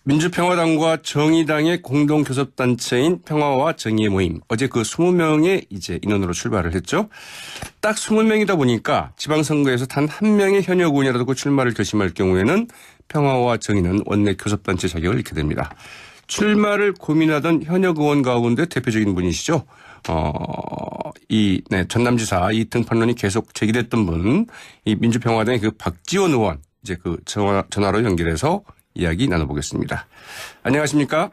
민주평화당과 정의당의 공동교섭단체인 평화와 정의의 모임. 어제 그 20명의 이제 인원으로 출발을 했죠. 딱 20명이다 보니까 지방선거에서 단 한 명의 현역 의원이라도 출마를 결심할 경우에는 평화와 정의는 원내 교섭단체 자격을 잃게 됩니다. 출마를 고민하던 현역 의원 가운데 대표적인 분이시죠. 전남지사 이 등판론이 계속 제기됐던 분, 이 민주평화당의 그 박지원 의원, 이제 그 전화로 연결해서 이야기 나눠보겠습니다. 안녕하십니까?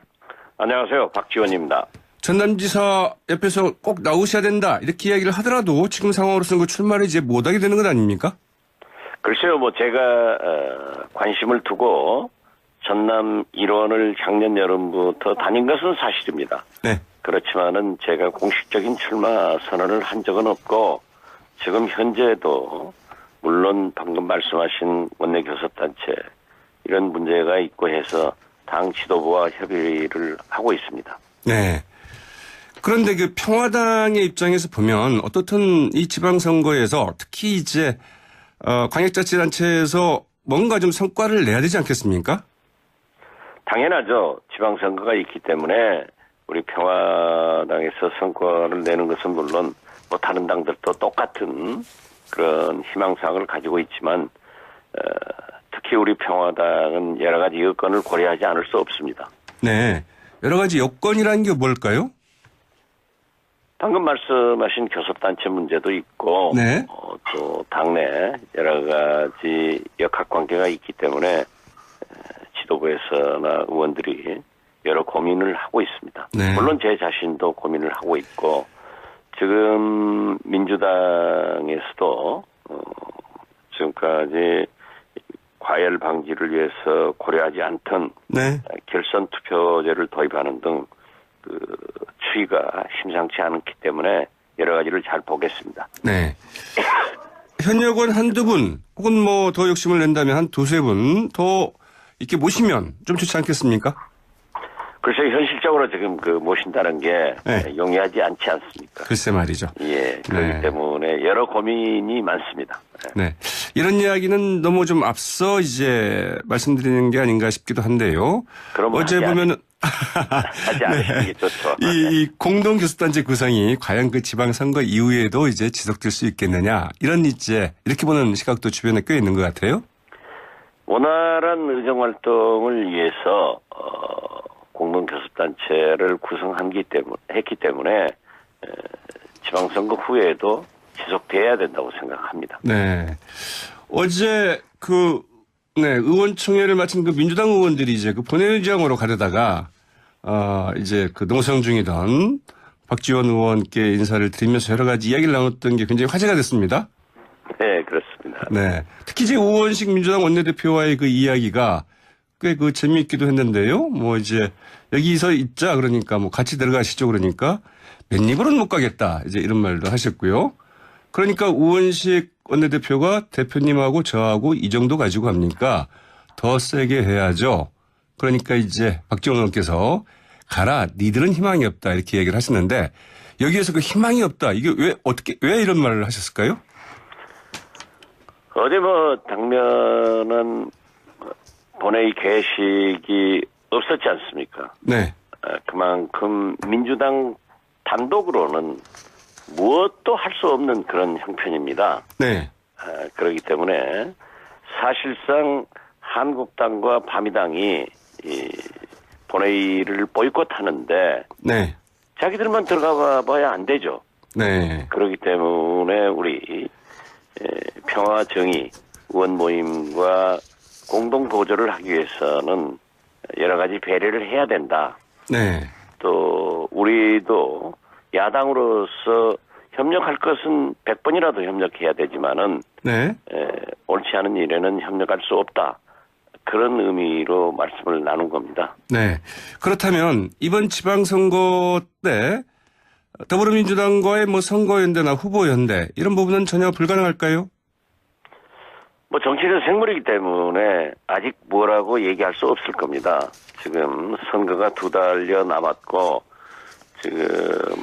안녕하세요. 박지원입니다. 전남지사 옆에서 꼭 나오셔야 된다 이렇게 이야기를 하더라도 지금 상황으로서는 그 출마를 이제 못하게 되는 것 아닙니까? 글쎄요. 제가 관심을 두고 전남 일원을 작년 여름부터 다닌 것은 사실입니다. 네. 그렇지만은 제가 공식적인 출마 선언을 한 적은 없고 지금 현재도 물론 방금 말씀하신 원내교섭단체 이런 문제가 있고 해서 당 지도부와 협의를 하고 있습니다. 네. 그런데 그 평화당의 입장에서 보면 어떻든 이 지방선거에서 특히 이제 광역자치단체에서 뭔가 좀 성과를 내야 되지 않겠습니까? 당연하죠. 지방선거가 있기 때문에 우리 평화당에서 성과를 내는 것은 물론 다른 당들도 똑같은 그런 희망사항을 가지고 있지만 특히 우리 평화당은 여러 가지 여건을 고려하지 않을 수 없습니다. 네. 여러 가지 여건이라는 게 뭘까요? 방금 말씀하신 교섭단체 문제도 있고 네. 또 당내 여러 가지 역학관계가 있기 때문에 지도부에서나 의원들이 여러 고민을 하고 있습니다. 네. 물론 제 자신도 고민을 하고 있고 지금 민주당에서도 지금까지 과열 방지를 위해서 고려하지 않던 네. 결선 투표제를 도입하는 등 그 추이가 심상치 않기 때문에 여러 가지를 잘 보겠습니다. 네. 현역은 한두 분 혹은 뭐 더 욕심을 낸다면 한 두세 분 더 이렇게 모시면 좀 좋지 않겠습니까? 글쎄 현실적으로 지금 모신다는 게 네. 용이하지 않지 않습니까? 글쎄 말이죠. 예, 그렇기 네. 때문에 여러 고민이 많습니다. 네. 이런 이야기는 너무 좀 앞서 이제 말씀드리는 게 아닌가 싶기도 한데요. 그러면 어제 보면은 하지 않으시는 게 좋죠. 이 공동교섭단체 구성이 과연 그 지방선거 이후에도 이제 지속될 수 있겠느냐 이런 이제 이렇게 보는 시각도 주변에 꽤 있는 것 같아요. 원활한 의정활동을 위해서 공동교섭단체를 했기 때문에 지방선거 후에도 지속돼야 된다고 생각합니다. 네. 어제 의원총회를 마친 그 민주당 의원들이 이제 그 본회의장으로 가려다가 이제 그 농성 중이던 박지원 의원께 인사를 드리면서 여러 가지 이야기를 나눴던 게 굉장히 화제가 됐습니다. 네, 그렇습니다. 네. 특히 이제 우원식 민주당 원내대표와의 그 이야기가 꽤 재미있기도 했는데요. 이제 여기서 있자 그러니까 같이 들어가시죠 그러니까 맨입으로는 못 가겠다 이제 이런 말도 하셨고요. 그러니까 우원식 원내대표가 대표님하고 저하고 이 정도 가지고 갑니까? 더 세게 해야죠. 그러니까 이제 박지원 의원께서 가라 니들은 희망이 없다 이렇게 얘기를 하셨는데 여기에서 그 희망이 없다 이게 왜 이런 말을 하셨을까요? 어제 당면은 본회의 개식이 없었지 않습니까? 네. 그만큼 민주당 단독으로는 무엇도 할 수 없는 그런 형편입니다. 네. 그렇기 때문에 사실상 한국당과 바미당이 이 본회의를 보이콧하는데 네. 자기들만 들어가 봐야 안 되죠. 네. 그렇기 때문에 우리 평화 정의 의원 모임과 공동 도조를 하기 위해서는 여러 가지 배려를 해야 된다. 네. 또 우리도 야당으로서 협력할 것은 100번이라도 협력해야 되지만은 네. 옳지 않은 일에는 협력할 수 없다. 그런 의미로 말씀을 나눈 겁니다. 네. 그렇다면 이번 지방선거 때 더불어민주당과의 선거연대나 후보연대 이런 부분은 전혀 불가능할까요? 정치는 생물이기 때문에 아직 뭐라고 얘기할 수 없을 겁니다. 지금 선거가 2달여 남았고 지금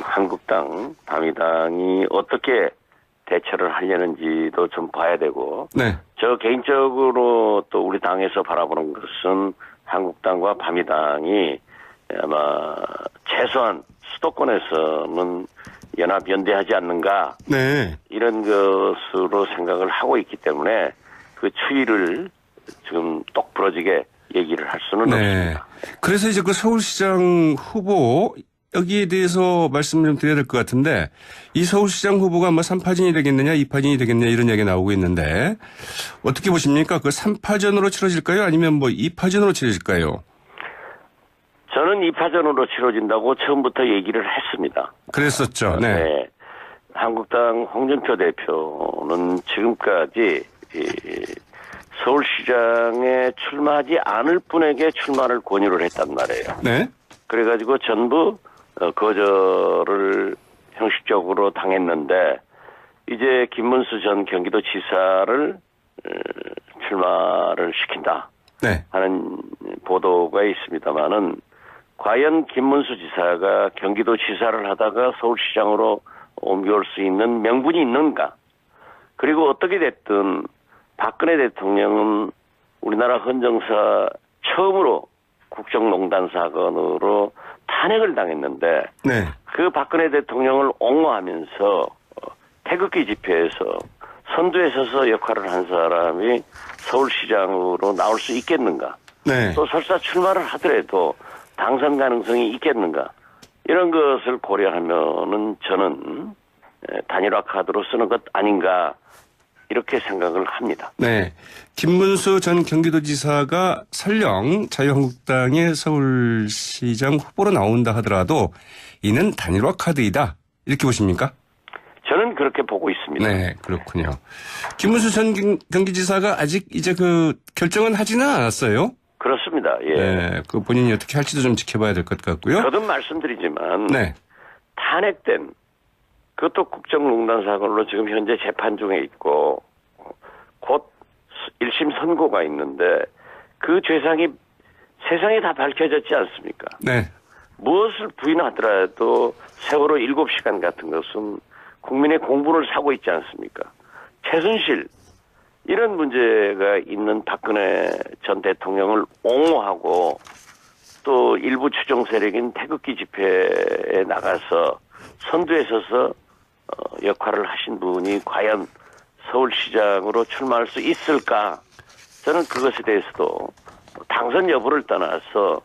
한국당, 바미당이 어떻게 대처를 하려는지도 좀 봐야 되고 네. 저 개인적으로 또 우리 당에서 바라보는 것은 한국당과 바미당이 아마 최소한 수도권에서는 연합 연대하지 않는가 네. 이런 것으로 생각을 하고 있기 때문에 그 추이를 지금 똑 부러지게 얘기를 할 수는 네. 없습니다. 그래서 이제 그 서울시장 후보 여기에 대해서 말씀을 좀 드려야 될 것 같은데 이 서울시장 후보가 뭐 3파전이 되겠느냐 2파전이 되겠느냐 이런 얘기가 나오고 있는데 어떻게 보십니까? 그 3파전으로 치러질까요? 아니면 뭐 2파전으로 치러질까요? 저는 2파전으로 치러진다고 처음부터 얘기를 했습니다. 그랬었죠. 네. 네. 한국당 홍준표 대표는 지금까지 서울시장에 출마하지 않을 분에게 출마를 권유를 했단 말이에요. 네. 그래가지고 전부 거절을 형식적으로 당했는데 이제 김문수 전 경기도지사를 출마를 시킨다 네. 하는 보도가 있습니다만은 과연 김문수 지사가 경기도지사를 하다가 서울시장으로 옮겨올 수 있는 명분이 있는가? 그리고 어떻게 됐든 박근혜 대통령은 우리나라 헌정사 처음으로 국정농단 사건으로 탄핵을 당했는데 네. 그 박근혜 대통령을 옹호하면서 태극기 집회에서 선두에 서서 역할을 한 사람이 서울시장으로 나올 수 있겠는가? 네. 또 설사 출마를 하더라도 당선 가능성이 있겠는가? 이런 것을 고려하면은 저는 단일화 카드로 쓰는 것 아닌가 이렇게 생각을 합니다. 네. 김문수 전 경기도지사가 설령 자유한국당의 서울시장 후보로 나온다 하더라도 이는 단일화 카드이다. 이렇게 보십니까? 저는 그렇게 보고 있습니다. 네, 그렇군요. 김문수 전 경기지사가 아직 이제 그 결정은 하지는 않았어요. 그렇습니다. 예. 네, 그 본인이 어떻게 할지도 좀 지켜봐야 될 것 같고요. 거듭 말씀드리지만 네. 탄핵된 그것도 국정농단 사건으로 지금 현재 재판 중에 있고 곧 1심 선고가 있는데 그 죄상이 세상에 다 밝혀졌지 않습니까? 네. 무엇을 부인하더라도 세월호 7시간 같은 것은 국민의 공분을 사고 있지 않습니까? 최순실 이런 문제가 있는 박근혜 전 대통령을 옹호하고 또 일부 추종 세력인 태극기 집회에 나가서 선두에 서서 역할을 하신 분이 과연 서울시장으로 출마할 수 있을까? 저는 그것에 대해서도 당선 여부를 떠나서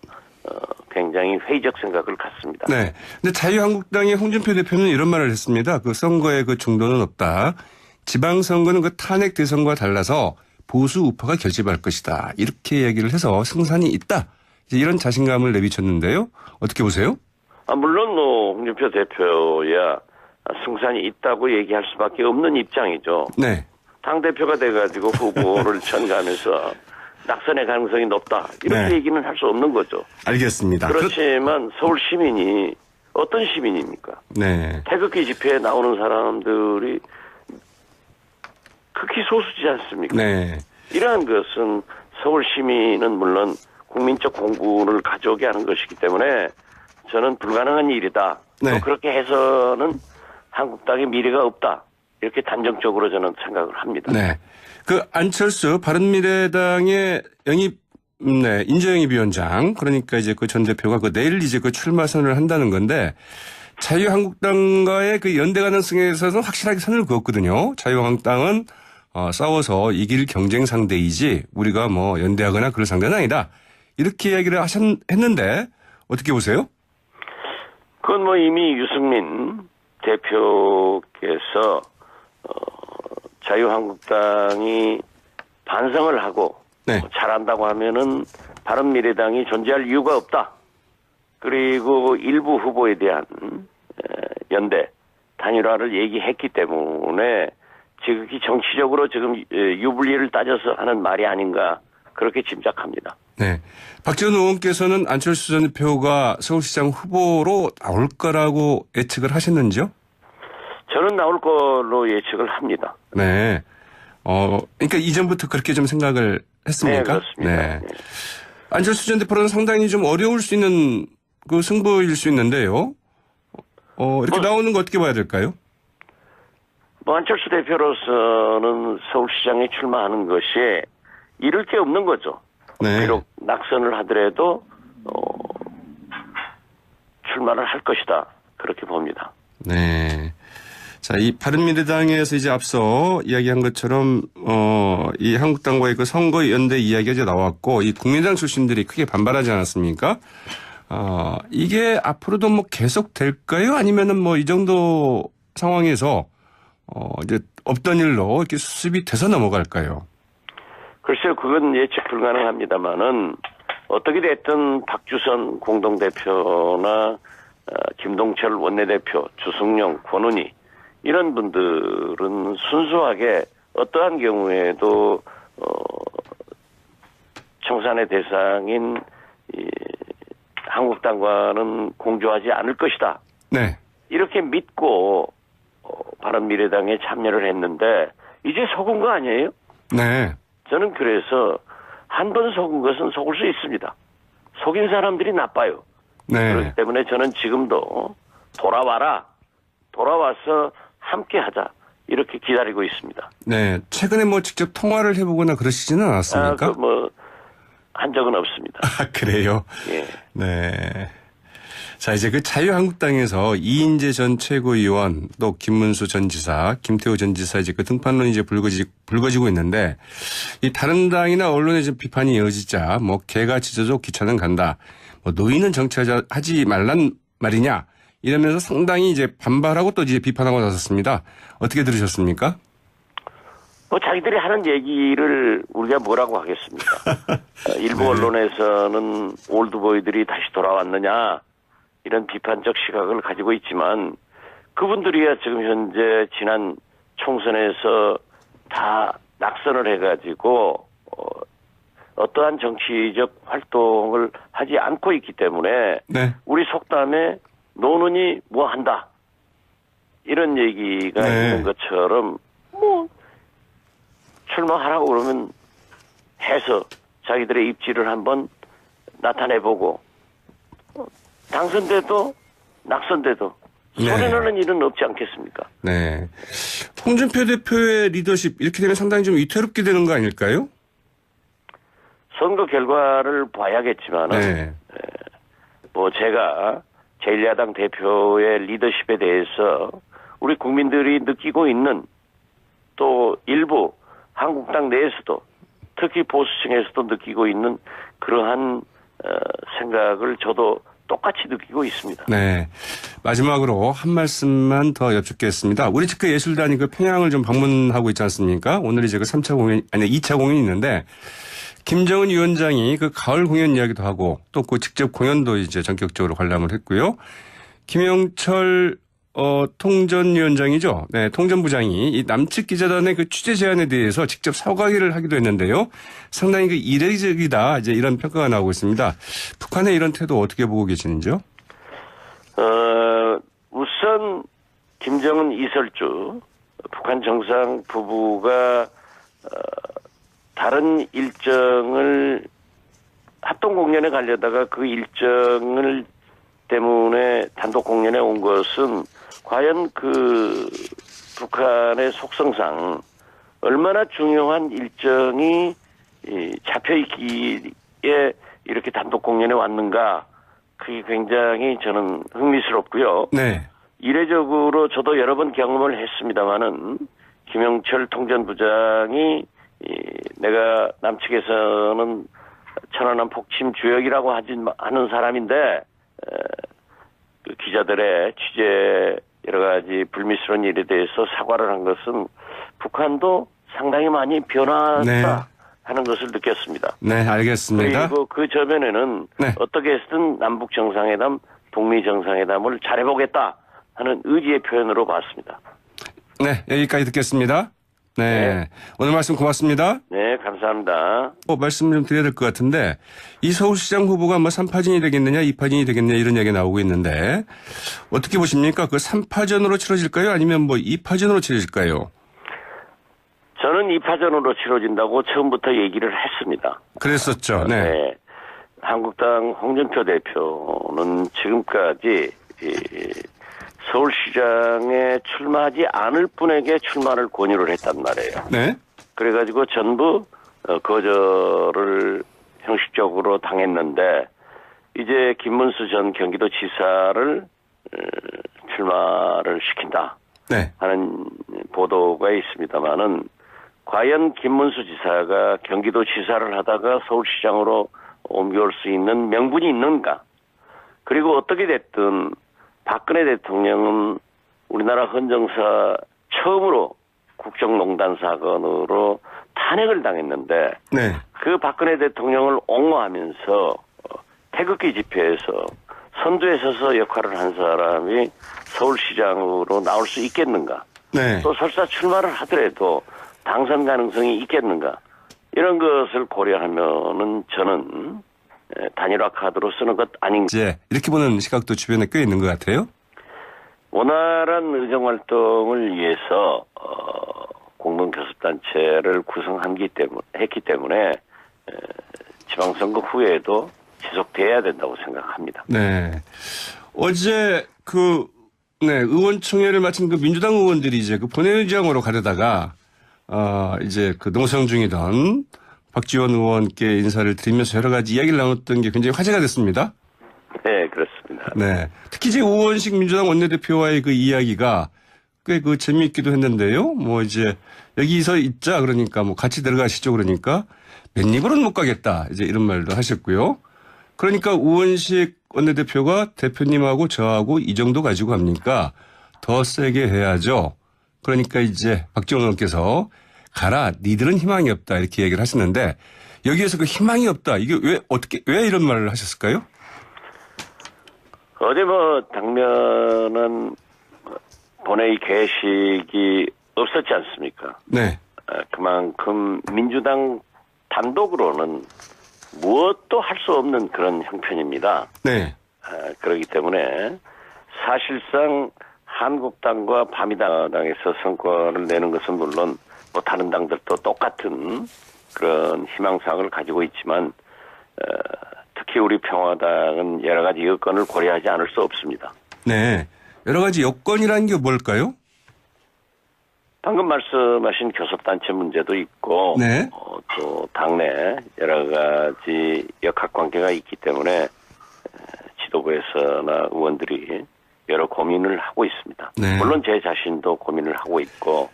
굉장히 회의적 생각을 갖습니다. 네. 근데 자유한국당의 홍준표 대표는 이런 말을 했습니다. 그 선거에 그 중도는 없다. 지방선거는 그 탄핵 대선과 달라서 보수 우파가 결집할 것이다. 이렇게 얘기를 해서 승산이 있다. 이제 이런 자신감을 내비쳤는데요. 어떻게 보세요? 물론 뭐 홍준표 대표야 승산이 있다고 얘기할 수밖에 없는 입장이죠. 네. 당대표가 돼가지고 후보를 전가하면서 낙선의 가능성이 높다. 이렇게 네. 얘기는 할 수 없는 거죠. 알겠습니다. 그렇지만 서울 시민이 어떤 시민입니까? 네. 태극기 집회에 나오는 사람들이 극히 소수지 않습니까? 네. 이러한 것은 서울 시민은 물론 국민적 공분을 가져오게 하는 것이기 때문에 저는 불가능한 일이다. 네. 또 그렇게 해서는 한국당의 미래가 없다. 이렇게 단정적으로 저는 생각을 합니다. 네. 그 안철수 바른미래당의 인재영입위원장 그러니까 이제 그 전 대표가 그 내일 이제 그 출마 선언을 한다는 건데 자유한국당과의 그 연대 가능성에 있어서는 확실하게 선을 그었거든요. 자유한국당은 싸워서 이길 경쟁 상대이지 우리가 뭐 연대하거나 그럴 상대는 아니다. 이렇게 얘기를 했는데 어떻게 보세요? 그건 뭐 이미 유승민 대표께서 자유한국당이 반성을 하고 네. 잘한다고 하면은 바른미래당이 존재할 이유가 없다. 그리고 일부 후보에 대한 연대 단일화를 얘기했기 때문에 지극히 정치적으로 지금 유불리를 따져서 하는 말이 아닌가 그렇게 짐작합니다. 네. 박지원 의원께서는 안철수 전 대표가 서울시장 후보로 나올 거라고 예측을 하셨는지요? 저는 나올 걸로 예측을 합니다. 네. 그러니까 이전부터 그렇게 좀 생각을 했습니까? 네, 그렇습니다. 네. 네. 안철수 전 대표는 상당히 좀 어려울 수 있는 그 승부일 수 있는데요. 이렇게 나오는 거 어떻게 봐야 될까요? 안철수 대표로서는 서울시장에 출마하는 것이 잃을 게 없는 거죠. 네. 비록 낙선을 하더라도 출마를 할 것이다. 그렇게 봅니다. 네. 자, 이 바른미래당에서 이제 앞서 이야기한 것처럼 이 한국당과의 그 선거 연대 이야기가 이제 나왔고 이 국민의당 출신들이 크게 반발하지 않았습니까? 이게 앞으로도 뭐 계속 될까요? 아니면은 뭐 이 정도 상황에서 이제 없던 일로 이렇게 수습이 돼서 넘어갈까요? 글쎄요, 그건 예측 불가능합니다만은 어떻게 됐든 박주선 공동대표나 김동철 원내대표, 주승용, 권은희 이런 분들은 순수하게 어떠한 경우에도 청산의 대상인 한국당과는 공조하지 않을 것이다. 네. 이렇게 믿고 바른미래당에 참여를 했는데 이제 속은 거 아니에요? 네. 저는 그래서 한 번 속은 것은 속을 수 있습니다. 속인 사람들이 나빠요. 네. 그렇기 때문에 저는 지금도 돌아와서 함께 하자 이렇게 기다리고 있습니다. 네. 최근에 뭐 직접 통화를 해보거나 그러시지는 않았습니까? 한 적은 없습니다. 아, 그래요? 예. 네. 자, 이제 그 자유한국당에서 이인재 전 최고위원, 또 김문수 전 지사, 김태호 전 지사 이제 그 등판론이 이제 불거지고 있는데 이 다른 당이나 언론의 좀 비판이 이어지자 뭐 개가 짖어도 기차는 간다. 뭐 노인은 정치하지 말란 말이냐 이러면서 상당히 이제 반발하고 또 이제 비판하고 나섰습니다. 어떻게 들으셨습니까? 자기들이 하는 얘기를 우리가 뭐라고 하겠습니까? 일부 네. 언론에서는 올드보이들이 다시 돌아왔느냐 이런 비판적 시각을 가지고 있지만 그분들이야 지금 현재 지난 총선에서 다 낙선을 해가지고 어떠한 정치적 활동을 하지 않고 있기 때문에 네. 우리 속담에 노는이 뭐 한다 이런 얘기가 네. 있는 것처럼 뭐 출마하라고 그러면 해서 자기들의 입지를 한번 나타내보고 당선돼도 낙선돼도 네. 소리나는 일은 없지 않겠습니까? 네. 홍준표 대표의 리더십 이렇게 되면 상당히 좀 위태롭게 되는 거 아닐까요? 선거 결과를 봐야겠지만은 네. 뭐 제가 제1야당 대표의 리더십에 대해서 우리 국민들이 느끼고 있는 또 일부 한국당 내에서도 특히 보수층에서도 느끼고 있는 그러한 생각을 저도 똑같이 느끼고 있습니다. 네. 마지막으로 한 말씀만 더 여쭙겠습니다. 우리 측그 예술단이 그 평양을 좀 방문하고 있지 않습니까? 오늘 이제 그 2차 공연이 있는데 김정은 위원장이 그 가을 공연 이야기도 하고 또 그 직접 공연도 이제 전격적으로 관람을 했고요. 김영철 통전위원장이죠. 네, 통전부장이 이 남측 기자단의 그 취재 제안에 대해서 직접 사과를 하기도 했는데요. 상당히 그 이례적이다. 이제 이런 평가가 나오고 있습니다. 북한의 이런 태도 어떻게 보고 계시는지요? 우선 김정은 이설주 북한 정상 부부가 다른 일정을 합동 공연에 가려다가 그 일정을 때문에 단독 공연에 온 것은 과연 그 북한의 속성상 얼마나 중요한 일정이 잡혀 있기에 이렇게 단독 공연에 왔는가 그게 굉장히 저는 흥미스럽고요. 네. 이례적으로 저도 여러 번 경험을 했습니다마는 김영철 통전부장이 내가 남측에서는 천안함 폭침 주역이라고 하는 사람인데 그 기자들의 취재 여러 가지 불미스러운 일에 대해서 사과를 한 것은 북한도 상당히 많이 변화했다 네. 하는 것을 느꼈습니다. 네, 알겠습니다. 그리고 그 저변에는 네. 어떻게 해서든 남북 정상회담, 북미 정상회담을 잘해보겠다 하는 의지의 표현으로 봤습니다. 네, 여기까지 듣겠습니다. 네. 오늘 말씀 고맙습니다. 네, 감사합니다. 말씀을 좀 드려야 될 것 같은데 이 서울시장 후보가 뭐 3파전이 되겠느냐 2파전이 되겠느냐 이런 얘기가 나오고 있는데 어떻게 보십니까? 그 3파전으로 치러질까요? 아니면 뭐 2파전으로 치러질까요? 저는 2파전으로 치러진다고 처음부터 얘기를 했습니다. 그랬었죠. 네. 네. 한국당 홍준표 대표는 지금까지 서울시장에 출마하지 않을 분에게 출마를 권유를 했단 말이에요. 네. 그래가지고 전부 거절을 형식적으로 당했는데 이제 김문수 전 경기도지사를 출마를 시킨다 네. 하는 보도가 있습니다만은 과연 김문수 지사가 경기도지사를 하다가 서울시장으로 옮겨올 수 있는 명분이 있는가? 그리고 어떻게 됐든 박근혜 대통령은 우리나라 헌정사 처음으로 국정농단 사건으로 탄핵을 당했는데 네. 그 박근혜 대통령을 옹호하면서 태극기 집회에서 선두에 서서 역할을 한 사람이 서울시장으로 나올 수 있겠는가? 네. 또 설사 출마를 하더라도 당선 가능성이 있겠는가? 이런 것을 고려하면은 저는 단일화 카드로 쓰는 것 아닌가. 이제 이렇게 보는 시각도 주변에 꽤 있는 것 같아요. 원활한 의정활동을 위해서 공동교섭단체를 했기 때문에 지방선거 후에도 지속돼야 된다고 생각합니다. 네. 어제 의원총회를 마친 그 민주당 의원들이 이제 그 본회의장으로 가려다가 이제 그 농성 중이던 박지원 의원께 인사를 드리면서 여러 가지 이야기를 나눴던 게 굉장히 화제가 됐습니다. 네, 그렇습니다. 네. 특히 이제 우원식 민주당 원내대표와의 그 이야기가 꽤 그 재미있기도 했는데요. 뭐 이제 여기서 있자 그러니까 뭐 같이 들어가시죠 그러니까 맨입으로는 못 가겠다 이제 이런 말도 하셨고요. 그러니까 우원식 원내대표가 대표님하고 저하고 이 정도 가지고 갑니까? 더 세게 해야죠. 그러니까 이제 박지원 의원께서 가라 니들은 희망이 없다 이렇게 얘기를 하시는데 여기에서 그 희망이 없다 이게 왜 이런 말을 하셨을까요? 어제 당면은 본회의 개식이 없었지 않습니까? 네. 그만큼 민주당 단독으로는 무엇도 할 수 없는 그런 형편입니다. 네. 그렇기 때문에 사실상 한국당과 바미당에서 성과를 내는 것은 물론 다른 당들도 똑같은 그런 희망사항을 가지고 있지만 특히 우리 평화당은 여러 가지 여건을 고려하지 않을 수 없습니다. 네. 여러 가지 여건이라는 게 뭘까요? 방금 말씀하신 교섭단체 문제도 있고 네. 또 당내 여러 가지 역학관계가 있기 때문에 지도부에서나 의원들이 여러 고민을 하고 있습니다. 네. 물론 제 자신도 고민을 하고 있고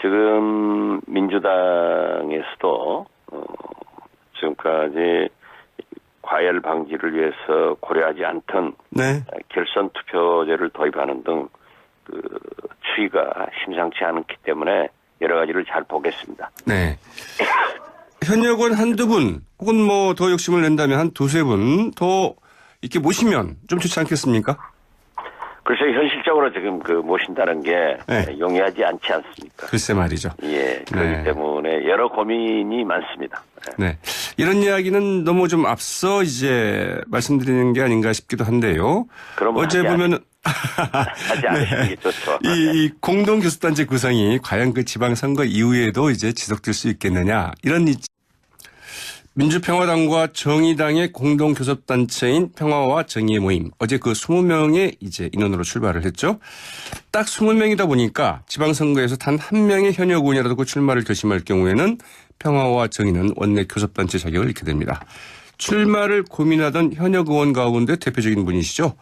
지금 민주당에서도 지금까지 과열 방지를 위해서 고려하지 않던 네. 결선 투표제를 도입하는 등 그 추이가 심상치 않기 때문에 여러 가지를 잘 보겠습니다. 네. 현역원 한두 분 혹은 뭐 더 욕심을 낸다면 한 두세 분 더 이렇게 모시면 좀 좋지 않겠습니까? 글쎄 현실적으로 지금 모신다는 게 네. 용이하지 않지 않습니까? 글쎄 말이죠. 예, 그렇기 네. 때문에 여러 고민이 많습니다. 네. 이런 이야기는 너무 좀 앞서 이제 말씀드리는 게 아닌가 싶기도 한데요. 그러면 어제 보면은 하지 않으시는 게 좋죠. 이 공동교섭단체 구성이 과연 그 지방선거 이후에도 이제 지속될 수 있겠느냐 이런 민주평화당과 정의당의 공동교섭단체인 평화와 정의의 모임. 어제 그 20명의 이제 인원으로 출발을 했죠. 딱 20명이다 보니까 지방선거에서 단 한 명의 현역 의원이라도 그 출마를 결심할 경우에는 평화와 정의는 원내 교섭단체 자격을 잃게 됩니다. 출마를 고민하던 현역 의원 가운데 대표적인 분이시죠.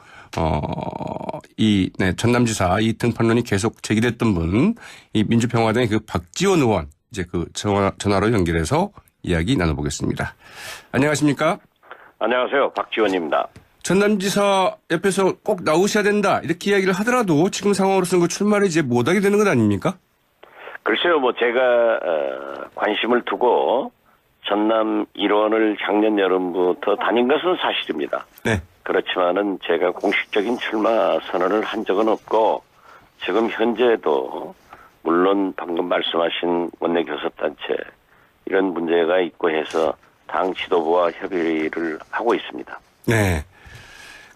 전남지사 이 등판론이 계속 제기됐던 분, 이 민주평화당의 그 박지원 의원, 이제 그 전화로 연결해서 이야기 나눠보겠습니다. 안녕하십니까? 안녕하세요. 박지원입니다. 전남지사 옆에서 꼭 나오셔야 된다 이렇게 이야기를 하더라도 지금 상황으로서는 그 출마를 이제 못하게 되는 것 아닙니까? 글쎄요. 제가 관심을 두고 전남 일원을 작년 여름부터 다닌 것은 사실입니다. 네. 그렇지만은 제가 공식적인 출마 선언을 한 적은 없고 지금 현재도 물론 방금 말씀하신 원내교섭단체 이런 문제가 있고 해서 당 지도부와 협의를 하고 있습니다. 네.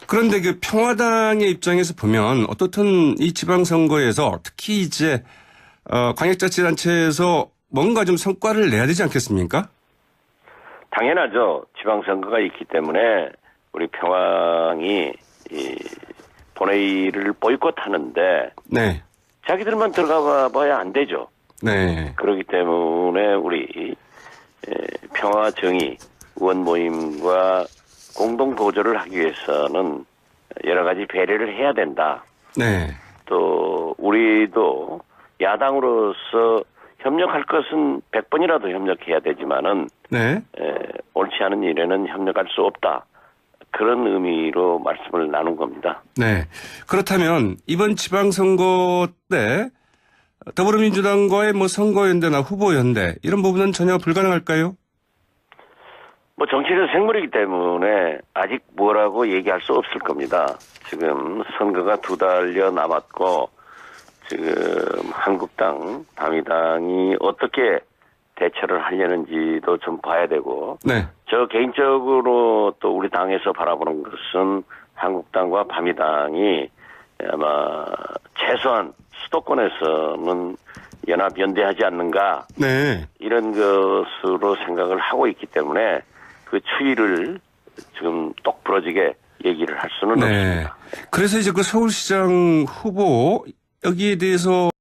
그런데 그 평화당의 입장에서 보면 어떻든 이 지방선거에서 특히 이제 광역자치단체에서 뭔가 좀 성과를 내야 되지 않겠습니까? 당연하죠. 지방선거가 있기 때문에 우리 평화당이 본회의를 보이콧하는데 네. 자기들만 들어가 봐야 안 되죠. 네. 그렇기 때문에 우리 평화 정의 의원 모임과 공동 보조를 하기 위해서는 여러 가지 배려를 해야 된다. 네. 또 우리도 야당으로서 협력할 것은 100번이라도 협력해야 되지만은 네. 옳지 않은 일에는 협력할 수 없다. 그런 의미로 말씀을 나눈 겁니다. 네. 그렇다면 이번 지방선거 때 더불어민주당과의 뭐 선거연대나 후보연대 이런 부분은 전혀 불가능할까요? 뭐 정치는 생물이기 때문에 아직 뭐라고 얘기할 수 없을 겁니다. 지금 선거가 2달여 남았고 지금 한국당, 바미당이 어떻게 대처를 하려는지도 좀 봐야 되고 네. 저 개인적으로 또 우리 당에서 바라보는 것은 한국당과 바미당이 아마 최소한 수도권에서는 연합 연대하지 않는가 네. 이런 것으로 생각을 하고 있기 때문에 그 추이를 지금 똑 부러지게 얘기를 할 수는 네. 없습니다. 그래서 이제 그 서울시장 후보 여기에 대해서